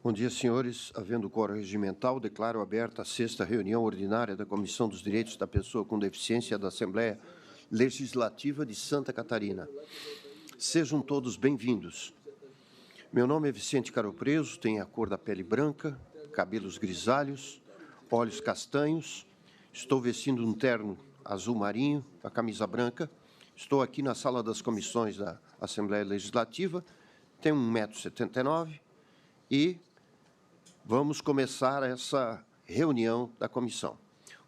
Bom dia, senhores. Havendo quórum regimental, declaro aberta a 6ª reunião ordinária da Comissão dos Direitos da Pessoa com Deficiência da Assembleia Legislativa de Santa Catarina. Sejam todos bem-vindos. Meu nome é Vicente Caropreso, tenho a cor da pele branca, cabelos grisalhos, olhos castanhos, estou vestindo um terno azul marinho, a camisa branca, estou aqui na sala das comissões da Assembleia Legislativa, tenho 1,79 m e vamos começar essa reunião da comissão.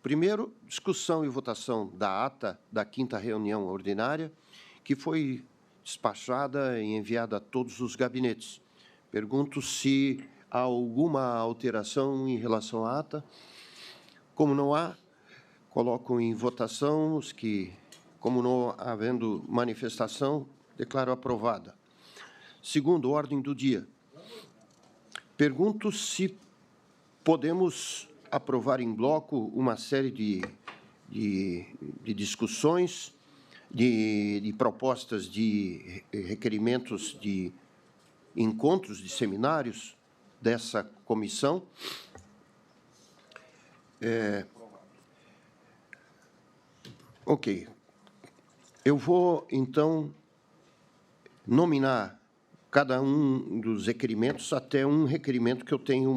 Primeiro, discussão e votação da ata da 5ª reunião ordinária, que foi despachada e enviada a todos os gabinetes. Pergunto se há alguma alteração em relação à ata. Como não há, coloco em votação os que, como não havendo manifestação, declaro aprovada. Segundo, ordem do dia. Pergunto se podemos aprovar em bloco uma série de discussões, de propostas de requerimentos de encontros, de seminários dessa comissão. Ok. Eu vou, então, nominar cada um dos requerimentos até um requerimento que eu tenho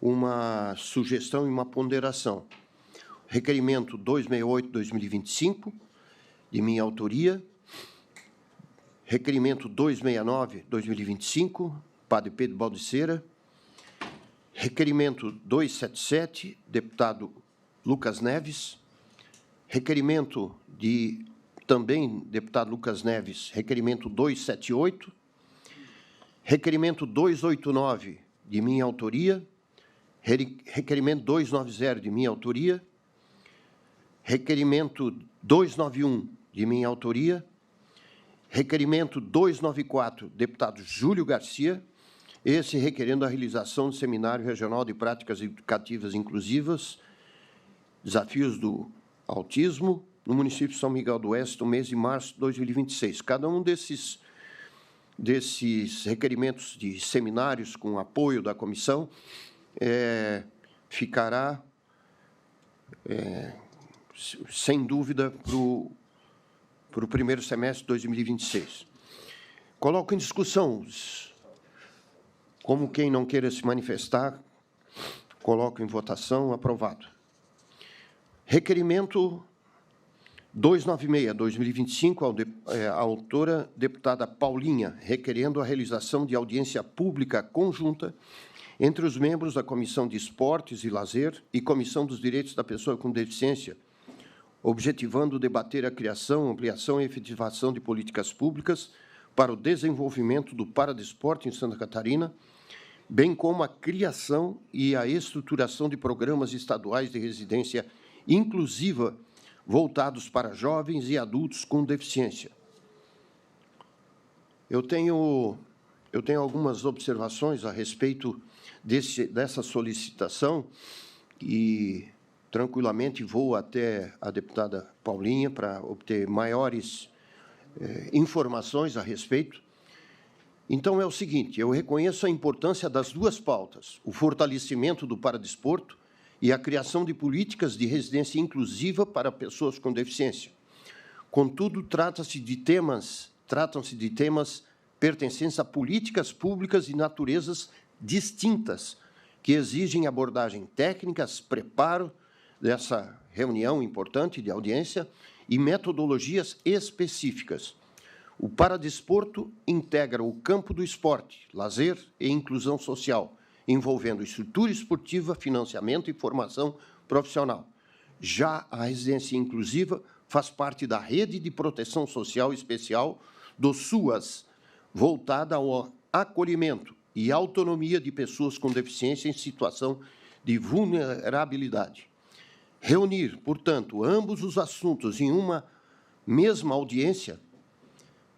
uma sugestão e uma ponderação. Requerimento 268/2025, de minha autoria. Requerimento 269/2025, padre Pedro Baldissera. Requerimento 277, deputado Lucas Neves. Requerimento também deputado Lucas Neves, requerimento 278. Requerimento 289, de minha autoria. Requerimento 290, de minha autoria. Requerimento 291, de minha autoria. Requerimento 294, deputado Júlio Garcia, esse requerendo a realização do Seminário Regional de Práticas Educativas Inclusivas, Desafios do Autismo, no município de São Miguel do Oeste, no mês de março de 2026. Cada um desses requerimentos de seminários com apoio da comissão ficará, sem dúvida, para o primeiro semestre de 2026. Coloco em discussão, como quem não queira se manifestar, coloco em votação, aprovado. Requerimento 296/2025, a autora, deputada Paulinha, requerendo a realização de audiência pública conjunta entre os membros da Comissão de Esportes e Lazer e Comissão dos Direitos da Pessoa com Deficiência, objetivando debater a criação, ampliação e efetivação de políticas públicas para o desenvolvimento do paradesporto em Santa Catarina, bem como a criação e a estruturação de programas estaduais de residência inclusiva voltados para jovens e adultos com deficiência. Eu tenho algumas observações a respeito dessa solicitação e, tranquilamente, vou até a deputada Paulinha para obter maiores informações a respeito. Então, é o seguinte, eu reconheço a importância das duas pautas, o fortalecimento do paradesporto e a criação de políticas de residência inclusiva para pessoas com deficiência. Contudo, tratam-se de temas pertencentes a políticas públicas de naturezas distintas, que exigem abordagem técnicas, preparo dessa reunião importante de audiência e metodologias específicas. O paradesporto integra o campo do esporte, lazer e inclusão social, envolvendo estrutura esportiva, financiamento e formação profissional. Já a residência inclusiva faz parte da rede de proteção social especial do SUAS, voltada ao acolhimento e autonomia de pessoas com deficiência em situação de vulnerabilidade. Reunir, portanto, ambos os assuntos em uma mesma audiência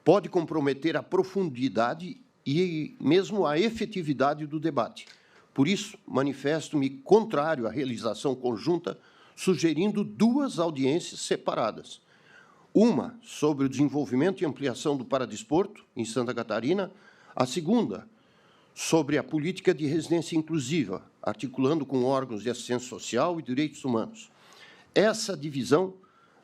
pode comprometer a profundidade e mesmo a efetividade do debate. Por isso, manifesto-me contrário à realização conjunta, sugerindo duas audiências separadas. Uma sobre o desenvolvimento e ampliação do paradesporto em Santa Catarina, a segunda sobre a política de residência inclusiva, articulando com órgãos de assistência social e direitos humanos. Essa divisão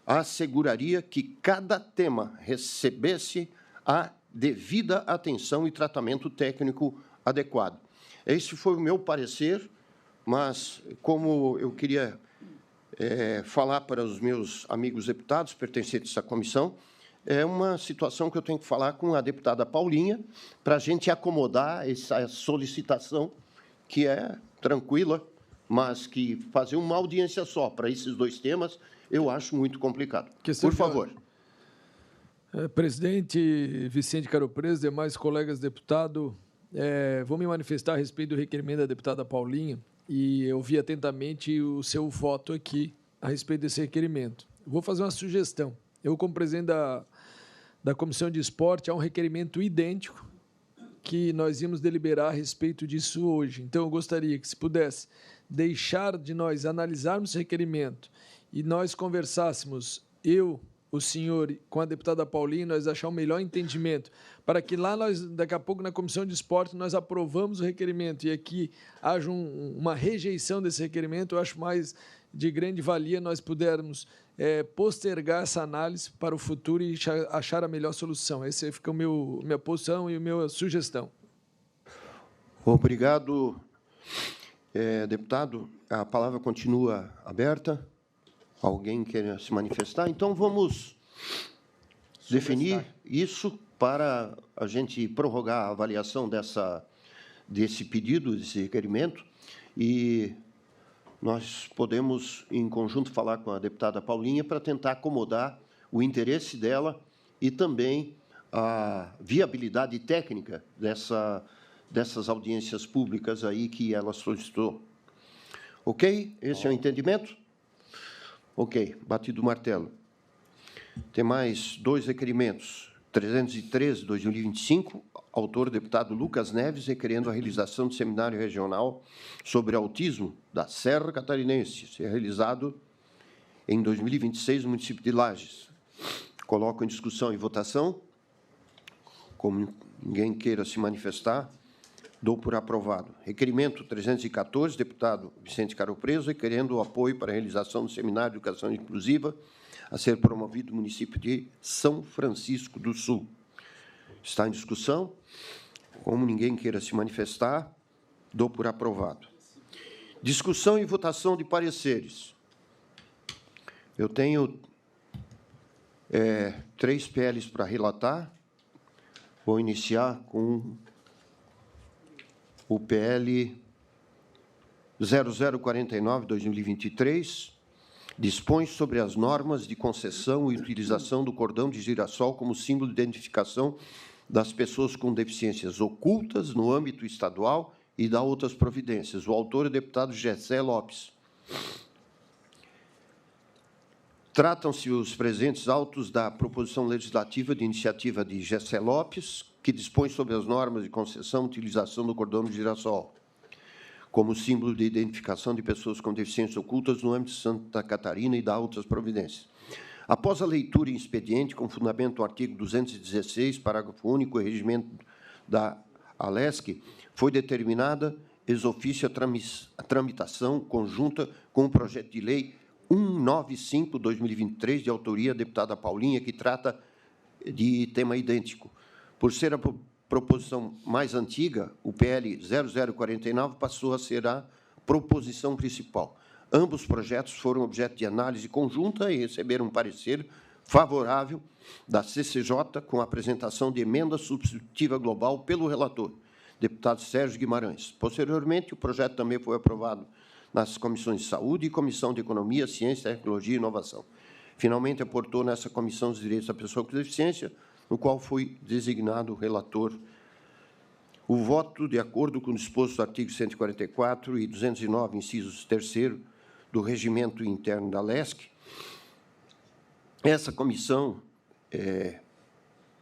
asseguraria que cada tema recebesse a devida atenção e tratamento técnico adequado. Esse foi o meu parecer, mas, como eu queria falar para os meus amigos deputados pertencentes à comissão, é uma situação que eu tenho que falar com a deputada Paulinha, para a gente acomodar essa solicitação, que é tranquila, mas que fazer uma audiência só para esses dois temas, eu acho muito complicado. Por favor. Presidente Vicente Caro Preso, demais colegas deputados, vou me manifestar a respeito do requerimento da deputada Paulinha, e eu vi atentamente o seu voto aqui a respeito desse requerimento. Vou fazer uma sugestão. Eu, como presidente da Comissão de Esporte, há um requerimento idêntico que nós íamos deliberar a respeito disso hoje. Então, eu gostaria que, se pudesse, deixar de nós analisarmos esse requerimento e nós conversássemos, eu, o senhor, com a deputada Paulinha, nós achar um melhor entendimento, para que lá nós, daqui a pouco, na Comissão de Esporte, nós aprovamos o requerimento e aqui haja uma rejeição desse requerimento. Eu acho mais de grande valia nós pudermos postergar essa análise para o futuro e achar a melhor solução. Essa fica minha posição e a minha sugestão. Obrigado, deputado. A palavra continua aberta. Alguém quer se manifestar? Então, vamos definir isso para a gente prorrogar a avaliação desse pedido, desse requerimento, e nós podemos, em conjunto, falar com a deputada Paulinha para tentar acomodar o interesse dela e também a viabilidade técnica dessas audiências públicas aí que ela solicitou. Ok? Esse é o entendimento? Ok, batido o martelo. Tem mais dois requerimentos. 313, 2025, autor, deputado Lucas Neves, requerendo a realização de seminário regional sobre autismo da Serra Catarinense, ser realizado em 2026 no município de Lages. Coloco em discussão e votação. Como ninguém queira se manifestar, dou por aprovado. Requerimento 314, deputado Vicente Caro Preso, requerendo o apoio para a realização do seminário de educação inclusiva a ser promovido no município de São Francisco do Sul. Está em discussão. Como ninguém queira se manifestar, dou por aprovado. Discussão e votação de pareceres. Eu tenho 3 PLs para relatar. Vou iniciar com o PL 0049/2023, dispõe sobre as normas de concessão e utilização do cordão de girassol como símbolo de identificação das pessoas com deficiências ocultas no âmbito estadual e dá outras providências. O autor é o deputado Gessé Lopes. Tratam-se os presentes autos da proposição legislativa de iniciativa de Gessé Lopes, que dispõe sobre as normas de concessão e utilização do cordão de girassol como símbolo de identificação de pessoas com deficiências ocultas no âmbito de Santa Catarina e dá outras providências. Após a leitura em expediente, com fundamento no artigo 216, parágrafo único, e regimento da ALESC, foi determinada ex ofício a tramitação conjunta com o projeto de lei 195/2023, de autoria da deputada Paulinha, que trata de tema idêntico. Por ser a proposição mais antiga, o PL 0049 passou a ser a proposição principal. Ambos os projetos foram objeto de análise conjunta e receberam um parecer favorável da CCJ com a apresentação de emenda substitutiva global pelo relator, deputado Sérgio Guimarães. Posteriormente, o projeto também foi aprovado nas comissões de Saúde e Comissão de Economia, Ciência, Tecnologia e Inovação. Finalmente, aportou nessa Comissão dos Direitos da Pessoa com Deficiência, no qual foi designado o relator. O voto, de acordo com o disposto do artigo 144 e 209, incisos 3º, do Regimento Interno da LESC, essa Comissão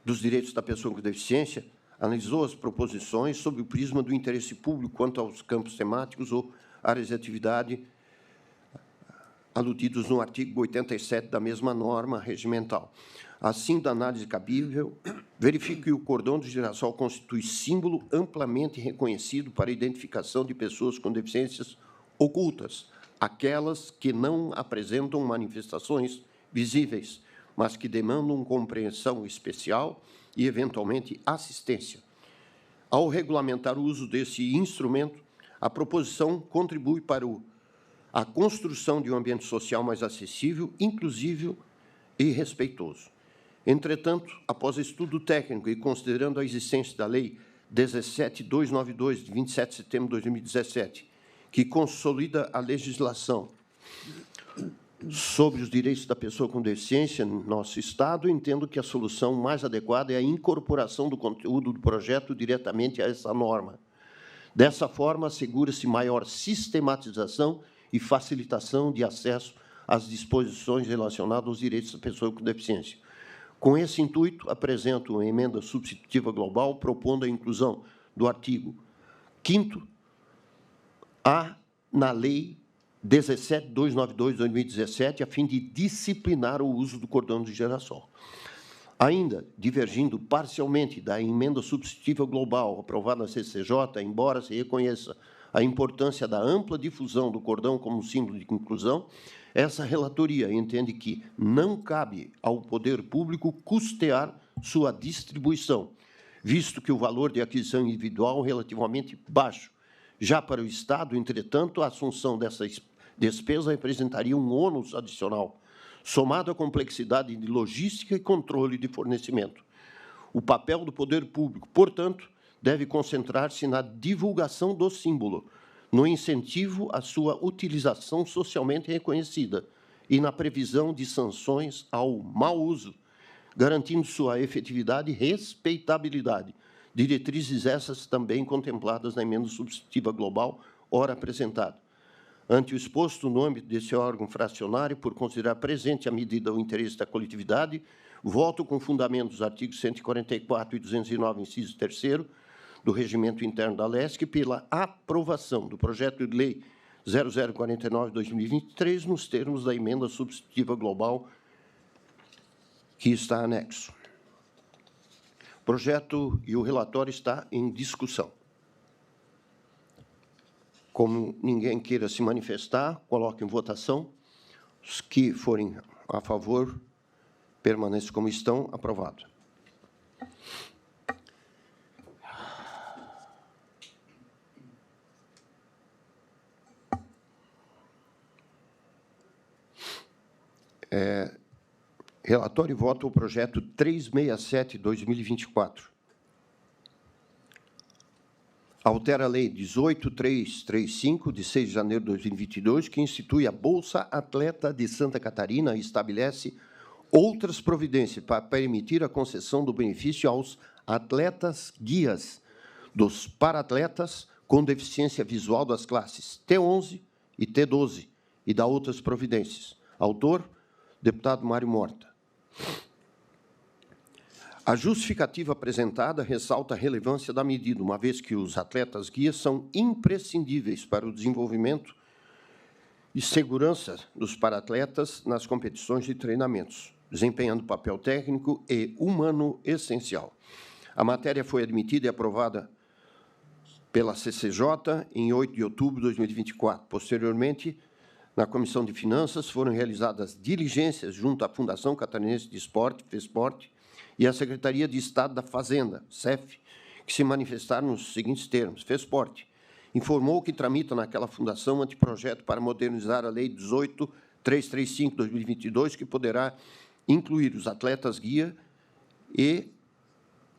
dos Direitos da Pessoa com Deficiência analisou as proposições sob o prisma do interesse público quanto aos campos temáticos ou áreas de atividade aludidos no artigo 87 da mesma norma regimental. Assim, da análise cabível, verifique que o cordão de girassol constitui símbolo amplamente reconhecido para a identificação de pessoas com deficiências ocultas, aquelas que não apresentam manifestações visíveis, mas que demandam compreensão especial e, eventualmente, assistência. Ao regulamentar o uso desse instrumento, a proposição contribui para a construção de um ambiente social mais acessível, inclusivo e respeitoso. Entretanto, após estudo técnico e considerando a existência da Lei 17.292, de 27 de setembro de 2017, que consolida a legislação sobre os direitos da pessoa com deficiência no nosso Estado, entendo que a solução mais adequada é a incorporação do conteúdo do projeto diretamente a essa norma. Dessa forma, assegura-se maior sistematização e facilitação de acesso às disposições relacionadas aos direitos da pessoa com deficiência. Com esse intuito, apresento uma emenda substitutiva global propondo a inclusão do artigo 5º-A na Lei 17.292 de 2017, a fim de disciplinar o uso do cordão de girassol. Ainda, divergindo parcialmente da emenda substitutiva global aprovada na CCJ, embora se reconheça a importância da ampla difusão do cordão como símbolo de inclusão, essa relatoria entende que não cabe ao poder público custear sua distribuição, visto que o valor de aquisição individual é relativamente baixo. Já para o Estado, entretanto, a assunção dessa despesa representaria um ônus adicional, somado à complexidade de logística e controle de fornecimento. O papel do poder público, portanto, deve concentrar-se na divulgação do símbolo, no incentivo à sua utilização socialmente reconhecida e na previsão de sanções ao mau uso, garantindo sua efetividade e respeitabilidade. Diretrizes essas também contempladas na emenda substitutiva global, ora apresentada. Ante o exposto no âmbito desse órgão fracionário, por considerar presente a medida do interesse da coletividade, voto com fundamento dos artigos 144 e 209, inciso 3º, do Regimento Interno da LESC, pela aprovação do projeto de lei 0049/2023, nos termos da emenda substitutiva global que está anexo. O projeto e o relatório está em discussão. Como ninguém queira se manifestar, coloque em votação. Os que forem a favor, permaneçam como estão. Aprovado. Relatório e voto ao projeto 367/2024. Altera a Lei 18.335, de 6 de janeiro de 2022, que institui a Bolsa Atleta de Santa Catarina e estabelece outras providências para permitir a concessão do benefício aos atletas guias dos paratletas com deficiência visual das classes T11 e T12 e da outras providências. Autor, deputado Mário Morta. A justificativa apresentada ressalta a relevância da medida, uma vez que os atletas guias são imprescindíveis para o desenvolvimento e segurança dos paratletas nas competições de treinamentos, desempenhando papel técnico e humano essencial. A matéria foi admitida e aprovada pela CCJ em 8 de outubro de 2024. Posteriormente, na Comissão de Finanças, foram realizadas diligências junto à Fundação Catarinense de Esporte, FESPORT, e à Secretaria de Estado da Fazenda, SEF, que se manifestaram nos seguintes termos. FESPORT informou que tramita naquela fundação um anteprojeto para modernizar a Lei 18.335/2022, que poderá incluir os atletas guia e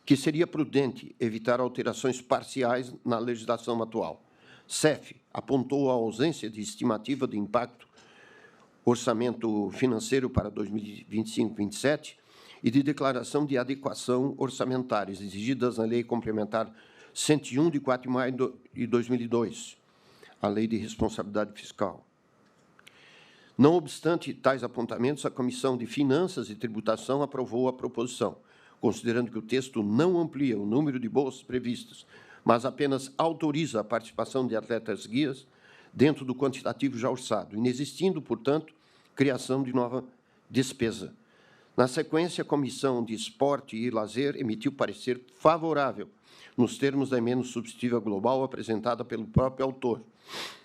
que seria prudente evitar alterações parciais na legislação atual. SEF apontou a ausência de estimativa de impacto orçamento financeiro para 2025-27 e de declaração de adequação orçamentárias exigidas na Lei Complementar 101, de 4 de maio de 2002, a Lei de Responsabilidade Fiscal. Não obstante tais apontamentos, a Comissão de Finanças e Tributação aprovou a proposição, considerando que o texto não amplia o número de bolsas previstas, mas apenas autoriza a participação de atletas guias dentro do quantitativo já orçado, inexistindo, portanto, criação de nova despesa. Na sequência, a Comissão de Esporte e Lazer emitiu parecer favorável, nos termos da emenda substitutiva global apresentada pelo próprio autor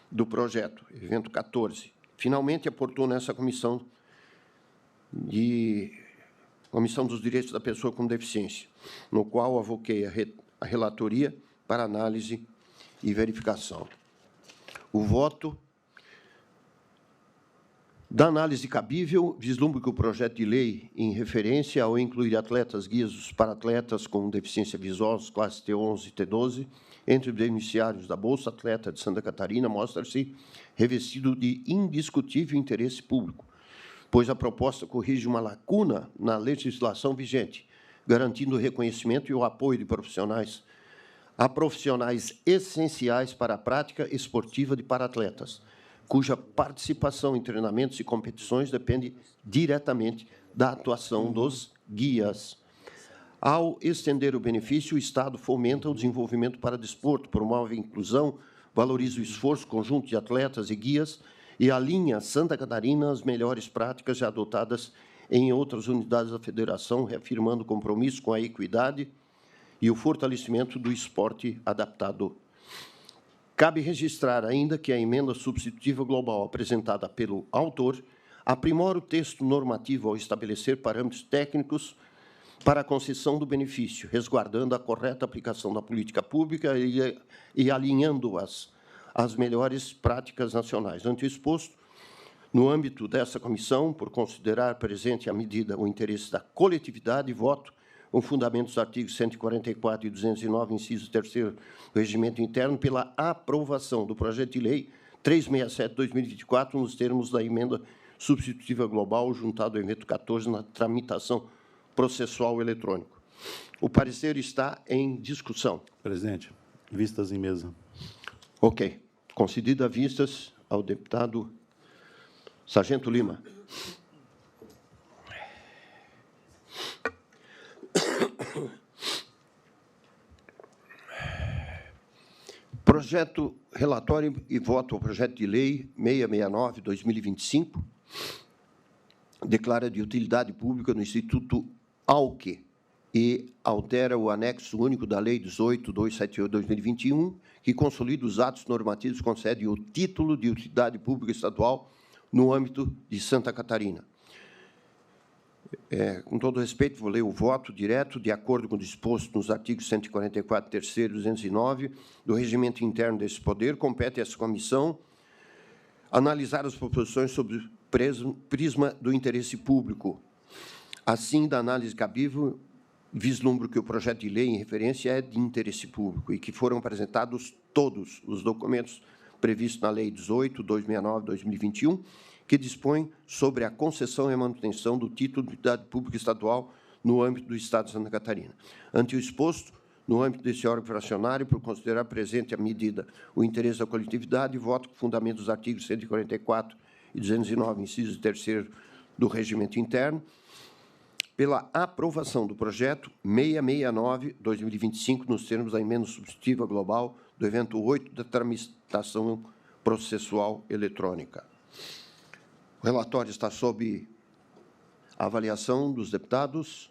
do projeto, evento 14. Finalmente, aportou nessa Comissão dos Direitos da Pessoa com Deficiência, no qual avoquei a relatoria para análise e verificação. O voto da análise cabível vislumbra que o projeto de lei, em referência ao incluir atletas guias para atletas com deficiência visual, classe T11 e T12, entre os beneficiários da Bolsa Atleta de Santa Catarina, mostra-se revestido de indiscutível interesse público, pois a proposta corrige uma lacuna na legislação vigente, garantindo o reconhecimento e o apoio de profissionais essenciais para a prática esportiva de paratletas, cuja participação em treinamentos e competições depende diretamente da atuação dos guias. Ao estender o benefício, o Estado fomenta o desenvolvimento para desporto, promove a inclusão, valoriza o esforço conjunto de atletas e guias e alinha Santa Catarina às melhores práticas já adotadas em outras unidades da Federação, reafirmando o compromisso com a equidade e o fortalecimento do esporte adaptado. Cabe registrar ainda que a emenda substitutiva global apresentada pelo autor aprimora o texto normativo ao estabelecer parâmetros técnicos para a concessão do benefício, resguardando a correta aplicação da política pública e alinhando-as às melhores práticas nacionais. Ante o exposto, no âmbito dessa comissão, por considerar presente a medida o interesse da coletividade, voto com fundamentos dos artigos 144 e 209, inciso 3º do Regimento Interno, pela aprovação do projeto de lei 367/2024, nos termos da emenda substitutiva global, juntado ao evento 14, na tramitação processual eletrônico. O parecer está em discussão. Presidente, vistas em mesa. Ok. Concedida vistas ao deputado Sargento Lima. Projeto, relatório e voto ao projeto de lei 669/2025, declara de utilidade pública no Instituto AUC e altera o anexo único da Lei 18.278/2021, que consolida os atos normativos e concede o título de utilidade pública estadual no âmbito de Santa Catarina. Com todo respeito, vou ler o voto direto, de acordo com o disposto nos artigos 144, 3º e 209 do Regimento Interno desse Poder, compete a essa comissão analisar as proposições sob o prisma do interesse público. Assim, da análise cabível, vislumbro que o projeto de lei em referência é de interesse público e que foram apresentados todos os documentos previstos na Lei 18.269/2021, que dispõe sobre a concessão e a manutenção do título de utilidade pública estadual no âmbito do Estado de Santa Catarina. Ante o exposto, no âmbito desse órgão fracionário, por considerar presente a medida o interesse da coletividade, voto com fundamento dos artigos 144 e 209, inciso 3º do Regimento Interno, pela aprovação do projeto 669/2025, nos termos da emenda substitutiva global do evento 8 da tramitação processual eletrônica. O relatório está sob a avaliação dos deputados.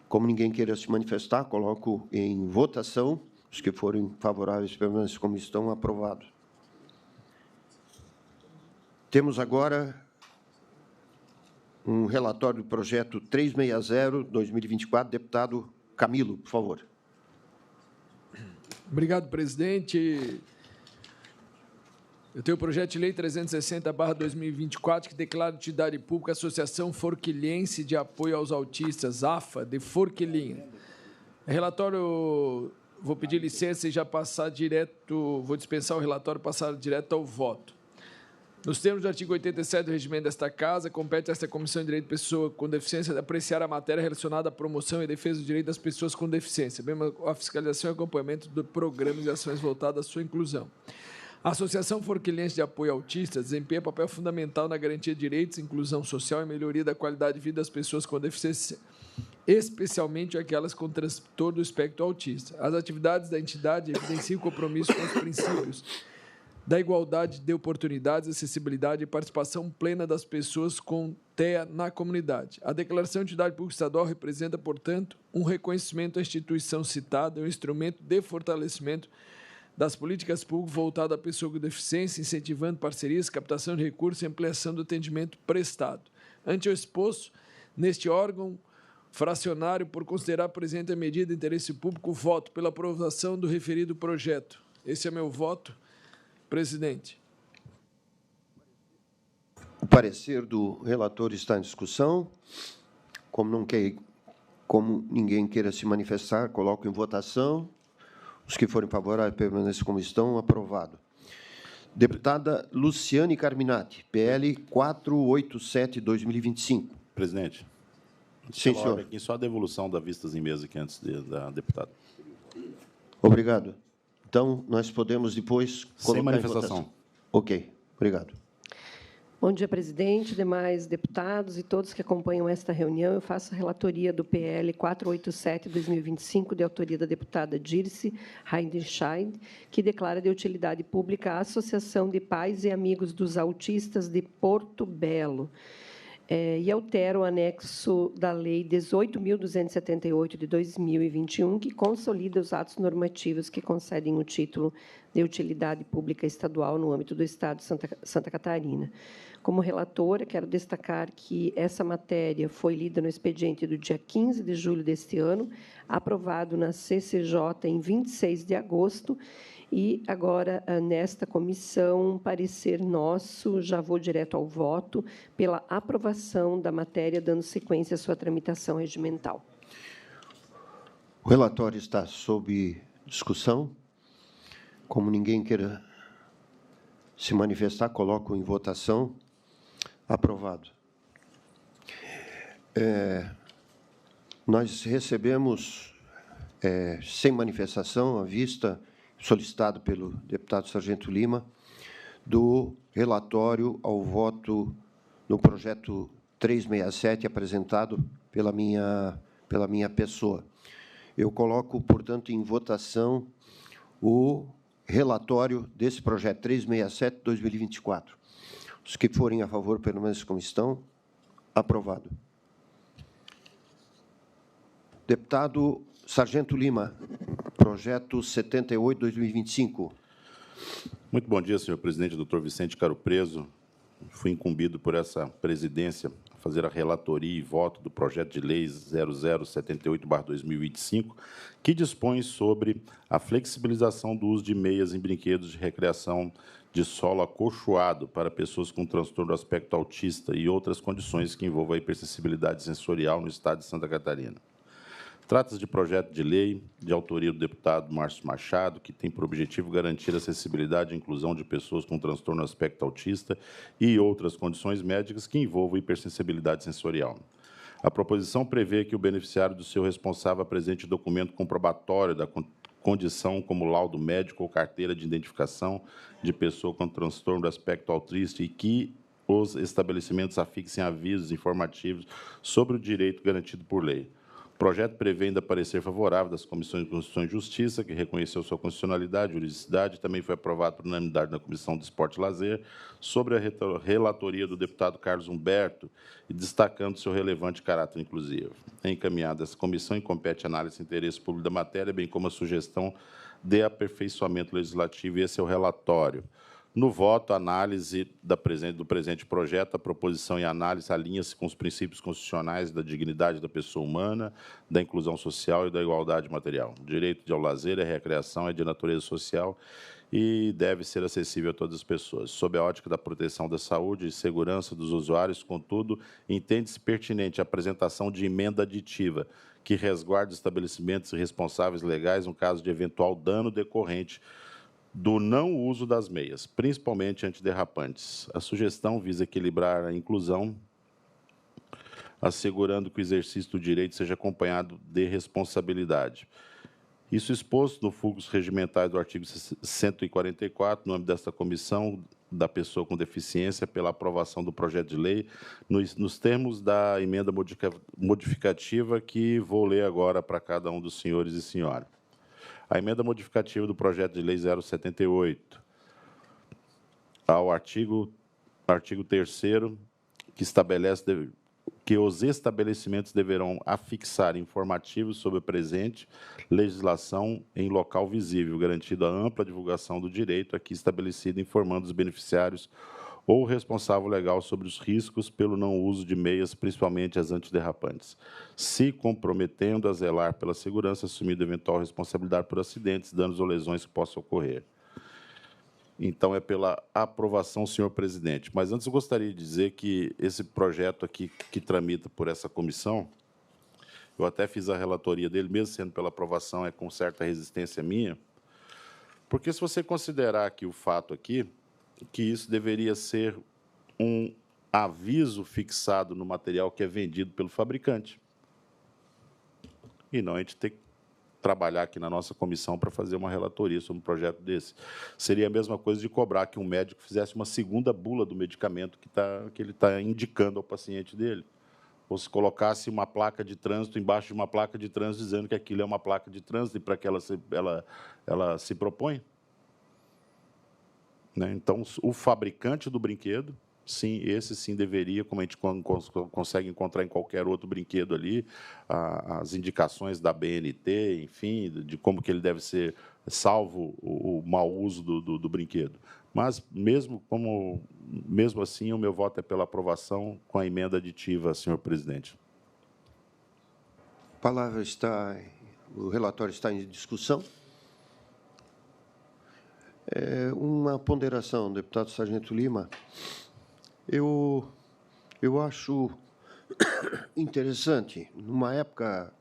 Como ninguém queira se manifestar, coloco em votação. Os que forem favoráveis permanecem como estão, aprovados. Temos agora um relatório do projeto 360/2024. Deputado Camilo, por favor. Obrigado, presidente. Eu tenho o projeto de lei 360/2024, que declara de utilidade pública a Associação Forquilhense de Apoio aos Autistas, AFA, de Forquilinha. Relatório, vou pedir licença e já passar direto, vou dispensar o relatório e passar direto ao voto. Nos termos do artigo 87 do regimento desta Casa, compete a esta Comissão de Direito de Pessoa com Deficiência de apreciar a matéria relacionada à promoção e defesa do direito das pessoas com deficiência, bem como a fiscalização e acompanhamento de programas e ações voltadas à sua inclusão. A Associação Forquilense de Apoio Autista desempenha papel fundamental na garantia de direitos, inclusão social e melhoria da qualidade de vida das pessoas com deficiência, especialmente aquelas com transtorno do espectro autista. As atividades da entidade evidenciam o compromisso com os princípios da igualdade de oportunidades, acessibilidade e participação plena das pessoas com TEA na comunidade. A Declaração de Utilidade Pública Estadual representa, portanto, um reconhecimento à instituição citada, um instrumento de fortalecimento das políticas públicas voltadas à pessoa com deficiência, incentivando parcerias, captação de recursos e ampliação do atendimento prestado. Ante o exposto, neste órgão fracionário, por considerar presente a medida de interesse público, voto pela aprovação do referido projeto. Esse é meu voto, presidente. O parecer do relator está em discussão. Como ninguém queira se manifestar, coloco em votação. Os que forem favoráveis permaneçam como estão. Aprovado. Deputada Luciane Carminati, PL 487/2025. Presidente. Sim, senhor. Aqui só a devolução da vistas em mesa aqui antes da deputada. Obrigado. Então, nós podemos depois colocar sem manifestação. Em votação. Ok, obrigado. Bom dia, presidente, demais deputados e todos que acompanham esta reunião. Eu faço a relatoria do PL 487/2025, de autoria da deputada Dirce Heidenscheid, que declara de utilidade pública a Associação de Pais e Amigos dos Autistas de Porto Belo, e altera o anexo da Lei 18.278, de 2021, que consolida os atos normativos que concedem o título de utilidade pública estadual no âmbito do Estado de Santa Catarina. Como relatora, quero destacar que essa matéria foi lida no expediente do dia 15 de julho deste ano, aprovado na CCJ em 26 de agosto, e agora, nesta comissão, parecer nosso, já vou direto ao voto, pela aprovação da matéria, dando sequência à sua tramitação regimental. O relatório está sob discussão. Como ninguém queira se manifestar, coloco em votação. Aprovado. Nós recebemos, sem manifestação, a vista, solicitado pelo deputado Sargento Lima, do relatório ao voto no projeto 367, apresentado pela minha pessoa. Eu coloco, portanto, em votação o relatório desse projeto 367/2024. Os que forem a favor, permaneçam como estão. Aprovado. Deputado Sargento Lima, projeto 78/2025. Muito bom dia, senhor presidente, doutor Vicente Caro Preso. Fui incumbido por essa presidência a fazer a relatoria e voto do projeto de lei 0078/2025, que dispõe sobre a flexibilização do uso de meias em brinquedos de recreação de solo acolchoado para pessoas com transtorno do aspecto autista e outras condições que envolvam a hipersensibilidade sensorial no Estado de Santa Catarina. Trata-se de projeto de lei de autoria do deputado Márcio Machado, que tem por objetivo garantir a acessibilidade e inclusão de pessoas com transtorno do aspecto autista e outras condições médicas que envolvam hipersensibilidade sensorial. A proposição prevê que o beneficiário do seu responsável apresente documento comprobatório da condição, como laudo médico ou carteira de identificação de pessoa com transtorno do aspecto autista e que os estabelecimentos afixem avisos informativos sobre o direito garantido por lei. O projeto prevê ainda parecer favorável das Comissões de Constituição e Justiça, que reconheceu sua constitucionalidade e juridicidade, também foi aprovado por unanimidade na Comissão de Esporte e Lazer, sobre a relatoria do deputado Carlos Humberto, e destacando seu relevante caráter inclusivo. É encaminhada essa comissão e compete análise de interesse público da matéria, bem como a sugestão de aperfeiçoamento legislativo, e esse é o relatório. No voto, a análise do presente projeto, a proposição e a análise alinha-se com os princípios constitucionais da dignidade da pessoa humana, da inclusão social e da igualdade material. O direito ao lazer e à recreação é de natureza social e deve ser acessível a todas as pessoas. Sob a ótica da proteção da saúde e segurança dos usuários, contudo, entende-se pertinente a apresentação de emenda aditiva que resguarde estabelecimentos e responsáveis legais no caso de eventual dano decorrente do não uso das meias, principalmente antiderrapantes. A sugestão visa equilibrar a inclusão, assegurando que o exercício do direito seja acompanhado de responsabilidade. Isso exposto no fluxo regimentais do artigo 144, no âmbito desta comissão da pessoa com deficiência, pela aprovação do projeto de lei, nos termos da emenda modificativa que vou ler agora para cada um dos senhores e senhora. A emenda modificativa do projeto de lei 078 ao artigo 3º, que estabelece que os estabelecimentos deverão afixar informativos sobre a presente legislação em local visível, garantindo a ampla divulgação do direito aqui estabelecido, informando os beneficiários ou o responsável legal sobre os riscos pelo não uso de meias, principalmente as antiderrapantes, se comprometendo a zelar pela segurança, assumindo eventual responsabilidade por acidentes, danos ou lesões que possam ocorrer. Então, é pela aprovação, senhor presidente. Mas antes eu gostaria de dizer que esse projeto aqui, que tramita por essa comissão, eu até fiz a relatoria dele, mesmo sendo pela aprovação, é com certa resistência minha, porque se você considerar aqui o fato aqui, que isso deveria ser um aviso fixado no material que é vendido pelo fabricante. E não a gente ter que trabalhar aqui na nossa comissão para fazer uma relatoria sobre um projeto desse. Seria a mesma coisa de cobrar que um médico fizesse uma segunda bula do medicamento que ele está indicando ao paciente dele. Ou se colocasse uma placa de trânsito embaixo de uma placa de trânsito dizendo que aquilo é uma placa de trânsito e para que ela se propõe. Né? Então, o fabricante do brinquedo, sim, esse sim deveria, como a gente consegue encontrar em qualquer outro brinquedo ali, as indicações da BNT, enfim, de como que ele deve ser, salvo o mau uso do brinquedo. Mas, mesmo assim, o meu voto é pela aprovação com a emenda aditiva, senhor presidente. A palavra está, o relatório está em discussão. Uma ponderação, deputado Sargento Lima. Eu acho interessante, numa época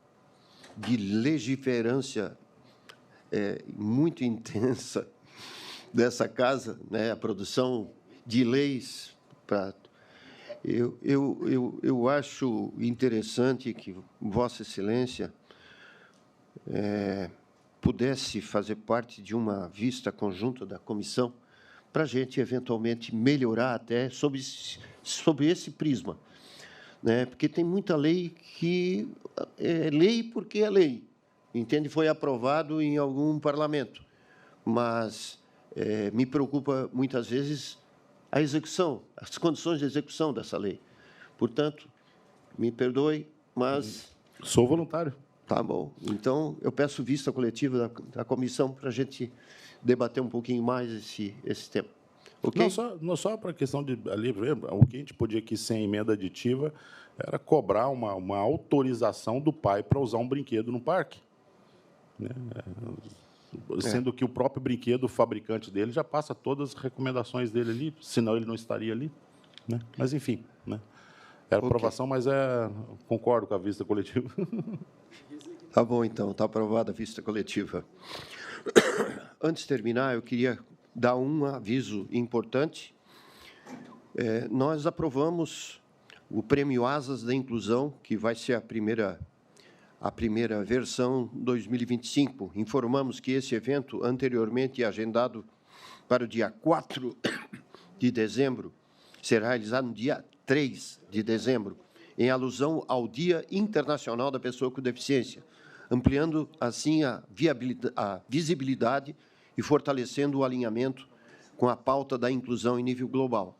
de legiferância muito intensa dessa casa, né, a produção de leis, eu acho interessante que Vossa Excelência pudesse fazer parte de uma vista conjunta da comissão para a gente, eventualmente, melhorar até sobre esse prisma. Né? Porque tem muita lei que é lei porque é lei, entende? Foi aprovado em algum parlamento, mas me preocupa, muitas vezes, a execução, as condições de execução dessa lei. Portanto, me perdoe, mas... Sou voluntário. Tá bom. Então, eu peço vista coletiva da comissão para a gente debater um pouquinho mais esse tema. Okay? Não só para a questão de... ali, o que a gente podia aqui, sem emenda aditiva, era cobrar uma autorização do pai para usar um brinquedo no parque. Né? Sendo que o próprio brinquedo, o fabricante dele, já passa todas as recomendações dele ali, senão ele não estaria ali. Né? Mas, enfim, né? Era aprovação, mas concordo com a vista coletiva. Tá bom, então. Está aprovada a vista coletiva. Antes de terminar, eu queria dar um aviso importante. Nós aprovamos o Prêmio Asas da Inclusão, que vai ser a primeira versão 2025. Informamos que esse evento, anteriormente agendado para o dia 4 de dezembro, será realizado no dia 3 de dezembro, em alusão ao Dia Internacional da Pessoa com Deficiência, ampliando, assim, a visibilidade e fortalecendo o alinhamento com a pauta da inclusão em nível global.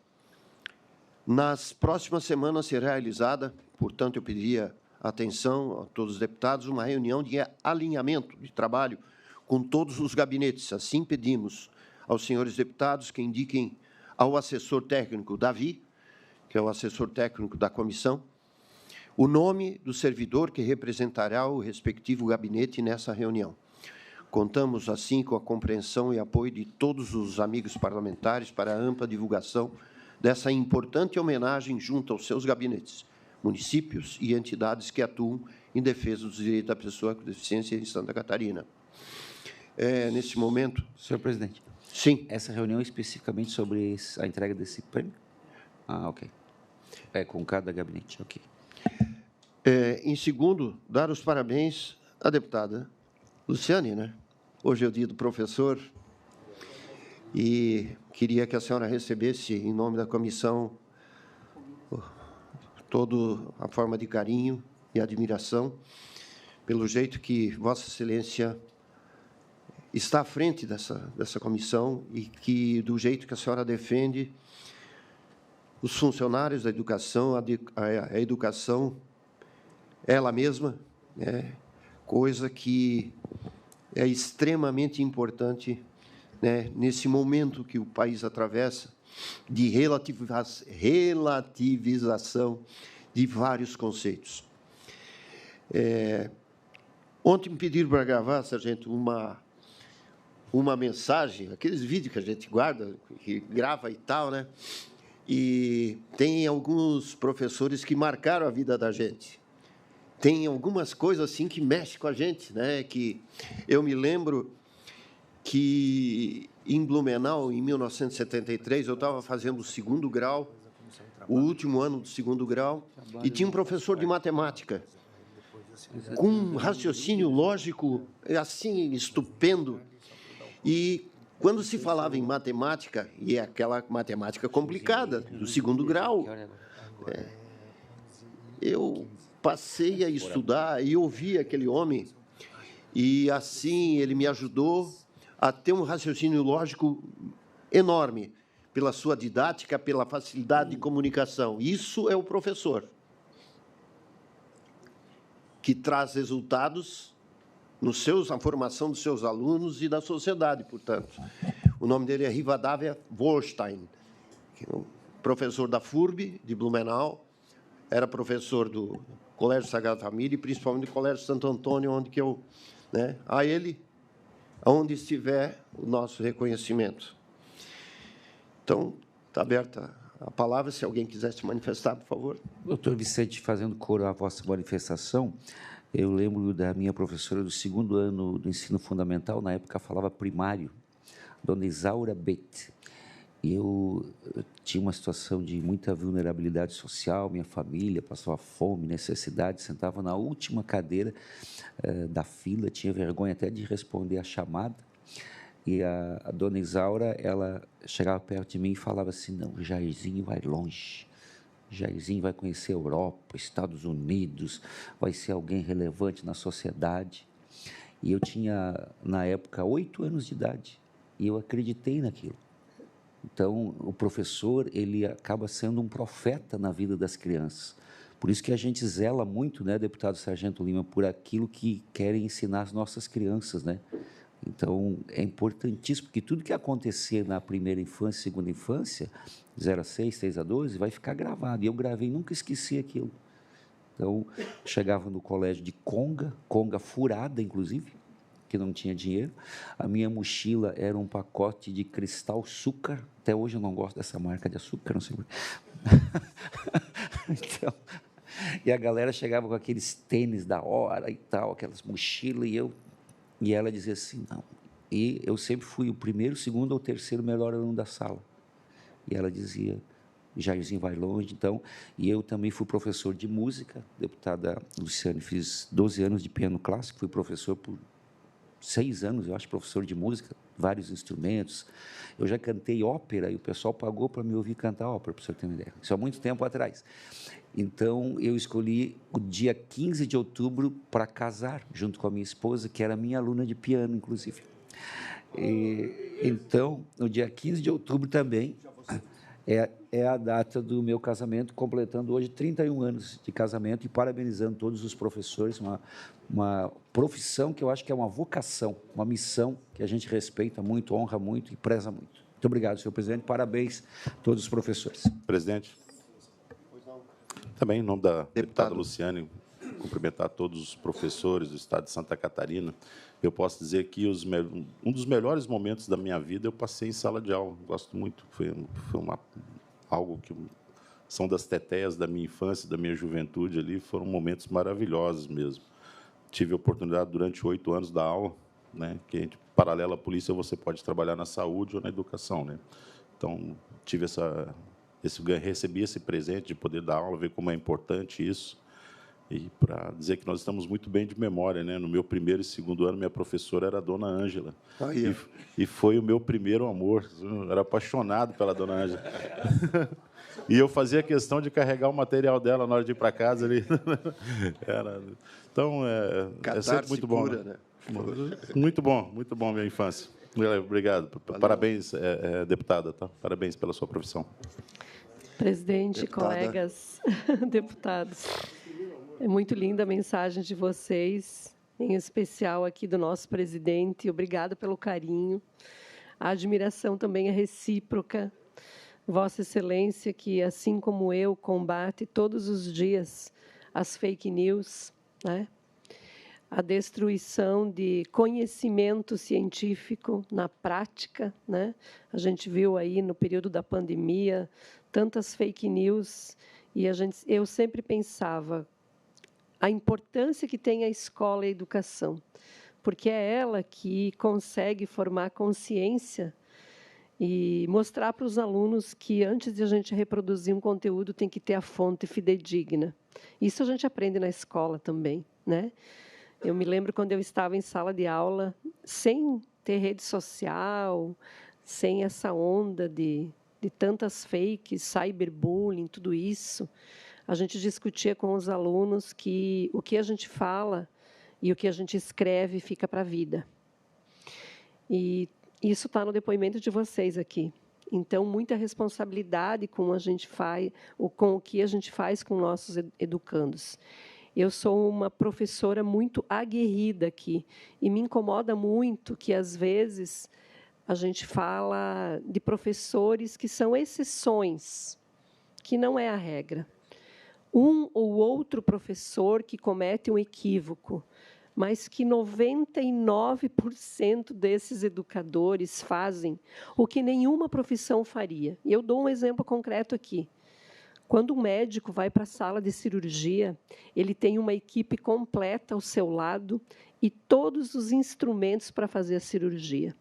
Nas próximas semanas será realizada, portanto, eu pediria atenção a todos os deputados, uma reunião de alinhamento de trabalho com todos os gabinetes. Assim, pedimos aos senhores deputados que indiquem ao assessor técnico Davi, que é o assessor técnico da comissão, o nome do servidor que representará o respectivo gabinete nessa reunião. Contamos, assim, com a compreensão e apoio de todos os amigos parlamentares para a ampla divulgação dessa importante homenagem junto aos seus gabinetes, municípios e entidades que atuam em defesa dos direitos da pessoa com deficiência em Santa Catarina. Nesse momento... Senhor presidente. Sim. Essa reunião é especificamente sobre a entrega desse prêmio? Ah, ok. Com cada gabinete, ok. Em segundo, dar os parabéns à deputada Luciane, né? Hoje é o dia do professor e queria que a senhora recebesse, em nome da comissão, toda a forma de carinho e admiração pelo jeito que Vossa Excelência está à frente dessa comissão e que, do jeito que a senhora defende, os funcionários da educação, a educação, ela mesma, né, coisa que é extremamente importante, né, nesse momento que o país atravessa de relativização de vários conceitos. Ontem me pediram para gravar, sargento, uma mensagem, aqueles vídeos que a gente guarda, que grava e tal, né? E tem alguns professores que marcaram a vida da gente. Tem algumas coisas assim que mexem com a gente, né? Que eu me lembro que em Blumenau, em 1973, eu estava fazendo o 2º grau, o último ano do 2º grau, e tinha um professor de matemática com um raciocínio lógico assim estupendo. E quando se falava em matemática, e é aquela matemática complicada do 2º grau, eu passei a estudar e ouvi aquele homem, e assim ele me ajudou a ter um raciocínio lógico enorme, pela sua didática, pela facilidade de comunicação. Isso é o professor, que traz resultados na formação dos seus alunos e da sociedade, portanto. O nome dele é Rivadavia Wolstein, professor da FURB, de Blumenau, era professor do Colégio Sagrada Família e, principalmente, do Colégio Santo Antônio, onde que eu... Né, a ele, aonde estiver o nosso reconhecimento. Então, está aberta a palavra, se alguém quiser se manifestar, por favor. Doutor Vicente, fazendo coro à vossa manifestação, eu lembro da minha professora do 2º ano do ensino fundamental, na época falava primário, dona Isaura Bett. Eu tinha uma situação de muita vulnerabilidade social, minha família passava fome, necessidade, sentava na última cadeira da fila, tinha vergonha até de responder a chamada, e a dona Isaura, ela chegava perto de mim e falava assim, não, Jairzinho vai longe, Jairzinho vai conhecer a Europa, Estados Unidos, vai ser alguém relevante na sociedade. E eu tinha, na época, 8 anos de idade, e eu acreditei naquilo. Então, o professor, ele acaba sendo um profeta na vida das crianças. Por isso que a gente zela muito, né, deputado Sargento Lima, por aquilo que querem ensinar as nossas crianças, né? Então, é importantíssimo, porque tudo que acontecer na primeira infância, segunda infância, 0 a 6, 6 a 12, vai ficar gravado. E eu gravei, nunca esqueci aquilo. Então, chegava no colégio de conga furada, inclusive, que não tinha dinheiro. A minha mochila era um pacote de Cristal Açúcar. Até hoje eu não gosto dessa marca de açúcar, não sei por quê. Então, e a galera chegava com aqueles tênis da hora e tal, aquelas mochilas, e ela dizia assim, não. E eu sempre fui o primeiro, segundo ou terceiro melhor aluno da sala. E ela dizia, Jairzinho vai longe, então, e eu também fui professor de música, deputada Luciane, fiz 12 anos de piano clássico, fui professor por 6 anos, eu acho, professor de música, vários instrumentos. Eu já cantei ópera e o pessoal pagou para me ouvir cantar ópera, para o senhor ter uma ideia. Isso há muito tempo atrás. Então, eu escolhi o dia 15 de outubro para casar, junto com a minha esposa, que era minha aluna de piano, inclusive. Então, no dia 15 de outubro também é a data do meu casamento, completando hoje 31 anos de casamento e parabenizando todos os professores, uma profissão que eu acho que é uma vocação, uma missão que a gente respeita muito, honra muito e preza muito. Muito obrigado, senhor presidente. Parabéns a todos os professores. Presidente. Também, em nome da deputada Luciane, cumprimentar todos os professores do Estado de Santa Catarina. Eu posso dizer que um dos melhores momentos da minha vida eu passei em sala de aula. Gosto muito, foi algo que são das teteias da minha infância, da minha juventude ali, foram momentos maravilhosos mesmo. Tive a oportunidade durante 8 anos da aula, né, que a gente, paralela à polícia, você pode trabalhar na saúde ou na educação, né? Então, recebi esse presente de poder dar aula, ver como é importante isso. E para dizer que nós estamos muito bem de memória, né? No meu primeiro e segundo ano, minha professora era a dona Ângela. E foi o meu primeiro amor. Eu era apaixonado pela dona Ângela. E eu fazia questão de carregar o material dela na hora de ir para casa ali. Então, é sempre muito bom. Né? Muito bom minha infância. Obrigado. Valeu. Parabéns, deputada. Tá? Parabéns pela sua profissão. Presidente, Deputada. colegas, deputados, é muito linda a mensagem de vocês, em especial aqui do nosso presidente. Obrigada pelo carinho. A admiração também é recíproca. Vossa Excelência, que, assim como eu, combate todos os dias as fake news, né? A destruição de conhecimento científico na prática, né? A gente viu aí no período da pandemia tantas fake news e eu sempre pensava a importância que tem a escola e a educação, porque é ela que consegue formar consciência e mostrar para os alunos que, antes de a gente reproduzir um conteúdo, tem que ter a fonte fidedigna. Isso a gente aprende na escola também, né? Eu me lembro quando eu estava em sala de aula, sem ter rede social, sem essa onda de tantas fakes, cyberbullying, tudo isso, a gente discutia com os alunos que o que a gente fala e o que a gente escreve fica para a vida. E isso está no depoimento de vocês aqui. Então, muita responsabilidade com a gente faz, ou com o que a gente faz com nossos educandos. Eu sou uma professora muito aguerrida aqui e me incomoda muito que, às vezes, a gente fala de professores que são exceções, que não é a regra. Um ou outro professor que comete um equívoco, mas que 99% desses educadores fazem o que nenhuma profissão faria. E eu dou um exemplo concreto aqui. Quando um médico vai para a sala de cirurgia, ele tem uma equipe completa ao seu lado e todos os instrumentos para fazer a cirurgia.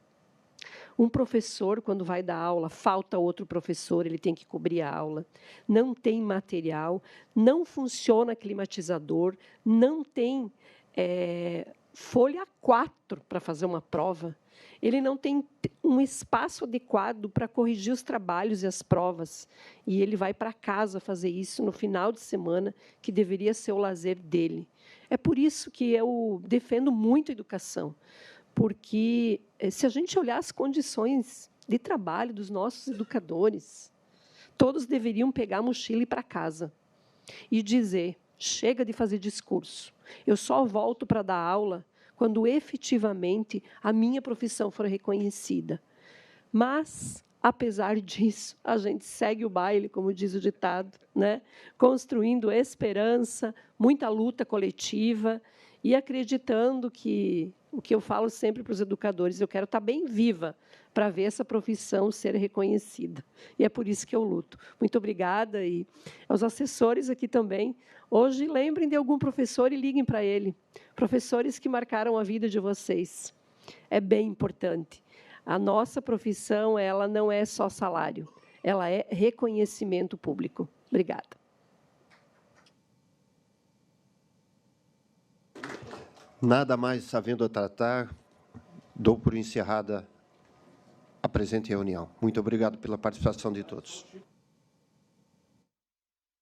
Um professor, quando vai dar aula, falta outro professor, ele tem que cobrir a aula. Não tem material, não funciona climatizador, não tem folha A4 para fazer uma prova. Ele não tem um espaço adequado para corrigir os trabalhos e as provas. E ele vai para casa fazer isso no final de semana, que deveria ser o lazer dele. É por isso que eu defendo muito a educação, porque se a gente olhar as condições de trabalho dos nossos educadores, todos deveriam pegar a mochila e ir para casa e dizer: chega de fazer discurso, eu só volto para dar aula quando efetivamente a minha profissão for reconhecida. Mas, apesar disso, a gente segue o baile, como diz o ditado, né? Construindo esperança, muita luta coletiva e acreditando que, o que eu falo sempre para os educadores, eu quero estar bem viva para ver essa profissão ser reconhecida. E é por isso que eu luto. Muito obrigada. E aos assessores aqui também. Hoje, lembrem de algum professor e liguem para ele. Professores que marcaram a vida de vocês. É bem importante. A nossa profissão, ela não é só salário. Ela é reconhecimento público. Obrigada. Nada mais havendo a tratar, dou por encerrada a presente reunião. Muito obrigado pela participação de todos.